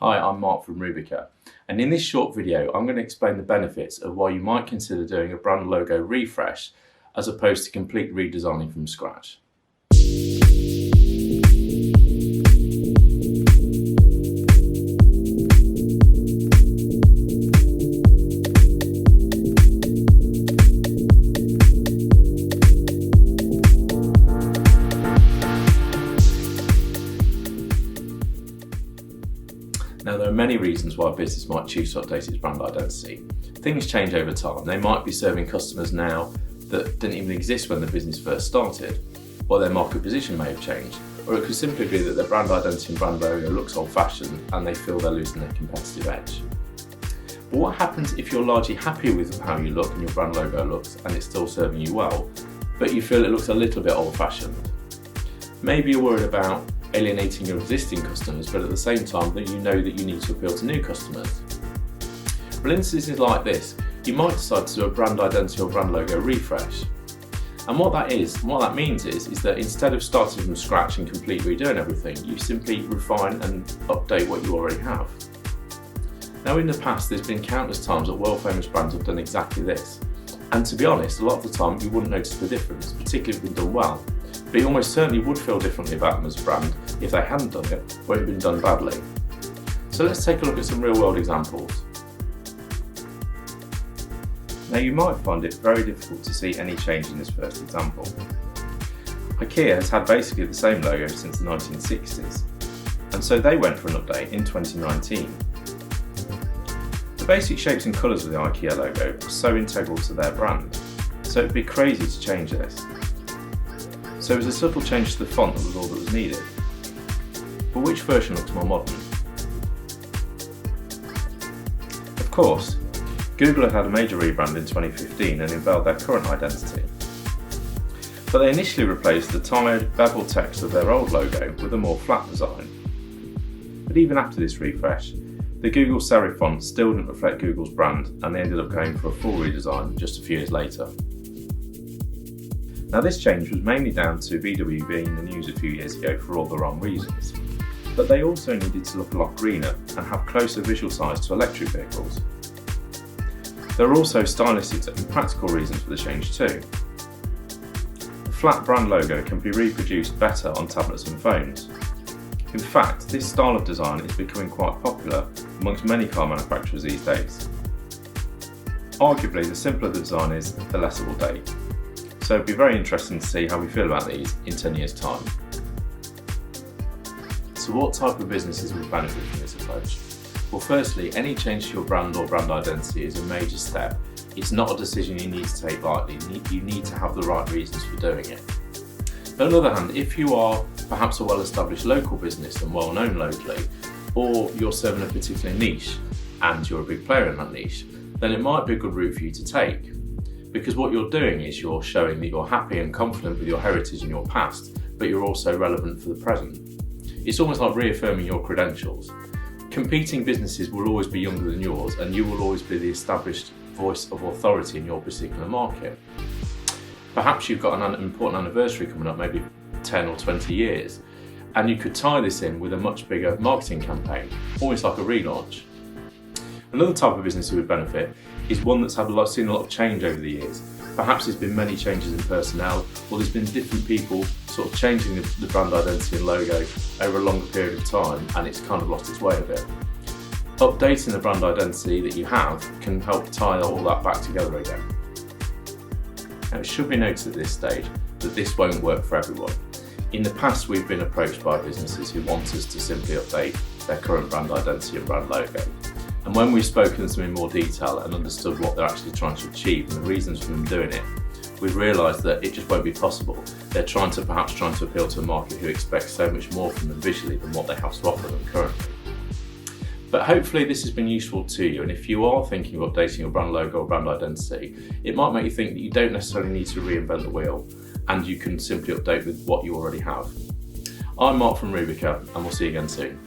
Hi, I'm Mark from Rubiqa, and in this short video I'm going to explain the benefits of why you might consider doing a brand logo refresh as opposed to complete redesigning from scratch. Now, there are many reasons why a business might choose to update its brand identity. Things change over time. They might be serving customers now that didn't even exist when the business first started, or their market position may have changed, or it could simply be that their brand identity and brand logo looks old-fashioned and they feel they're losing their competitive edge. But what happens if you're largely happy with how you look and your brand logo looks and it's still serving you well, but you feel it looks a little bit old-fashioned? Maybe you're worried about alienating your existing customers, but at the same time that you know that you need to appeal to new customers. Well, in instances like this, you might decide to do a brand identity or brand logo refresh. And what that means is that instead of starting from scratch and completely redoing everything, you simply refine and update what you already have. Now, in the past, there's been countless times that world-famous brands have done exactly this. And to be honest, a lot of the time you wouldn't notice the difference, particularly if it's been done well. But you almost certainly would feel differently about them as a brand if they hadn't done it or it had been done badly. So let's take a look at some real-world examples. Now, you might find it very difficult to see any change in this first example. IKEA has had basically the same logo since the 1960s, and so they went for an update in 2019. The basic shapes and colours of the IKEA logo are so integral to their brand, so it'd be crazy to change this. So it was a subtle change to the font that was all that was needed. But which version looks more modern? Of course, Google had had a major rebrand in 2015 and unveiled their current identity. But they initially replaced the tired, beveled text of their old logo with a more flat design. But even after this refresh, the Google serif font still didn't reflect Google's brand, and they ended up going for a full redesign just a few years later. Now, this change was mainly down to VW being in the news a few years ago for all the wrong reasons, but they also needed to look a lot greener and have closer visual size to electric vehicles. There are also stylistic and practical reasons for the change too. The flat brand logo can be reproduced better on tablets and phones. In fact, this style of design is becoming quite popular amongst many car manufacturers these days. Arguably, the simpler the design is, the less it will date. So it'd be very interesting to see how we feel about these in 10 years' time. So what type of businesses would benefit from this approach? Well, firstly, any change to your brand or brand identity is a major step. It's not a decision you need to take lightly. You need to have the right reasons for doing it. But on the other hand, if you are perhaps a well-established local business and well-known locally, or you're serving a particular niche and you're a big player in that niche, then it might be a good route for you to take. Because what you're doing is you're showing that you're happy and confident with your heritage and your past, but you're also relevant for the present. It's almost like reaffirming your credentials. Competing businesses will always be younger than yours, and you will always be the established voice of authority in your particular market. Perhaps you've got an important anniversary coming up, maybe 10 or 20 years, and you could tie this in with a much bigger marketing campaign, almost like a relaunch. Another type of business who would benefit is one that's seen a lot of change over the years. Perhaps there's been many changes in personnel, or there's been different people sort of changing the brand identity and logo over a longer period of time, and it's kind of lost its way a bit. Updating the brand identity that you have can help tie all that back together again. Now, it should be noted at this stage that this won't work for everyone. In the past, we've been approached by businesses who want us to simply update their current brand identity and brand logo. And when we've spoken to them in more detail and understood what they're actually trying to achieve and the reasons for them doing it, we've realised that it just won't be possible. They're perhaps trying to appeal to a market who expects so much more from them visually than what they have to offer them currently. But hopefully this has been useful to you, and if you are thinking of updating your brand logo or brand identity, it might make you think that you don't necessarily need to reinvent the wheel, and you can simply update with what you already have. I'm Mark from Rubiqa, and we'll see you again soon.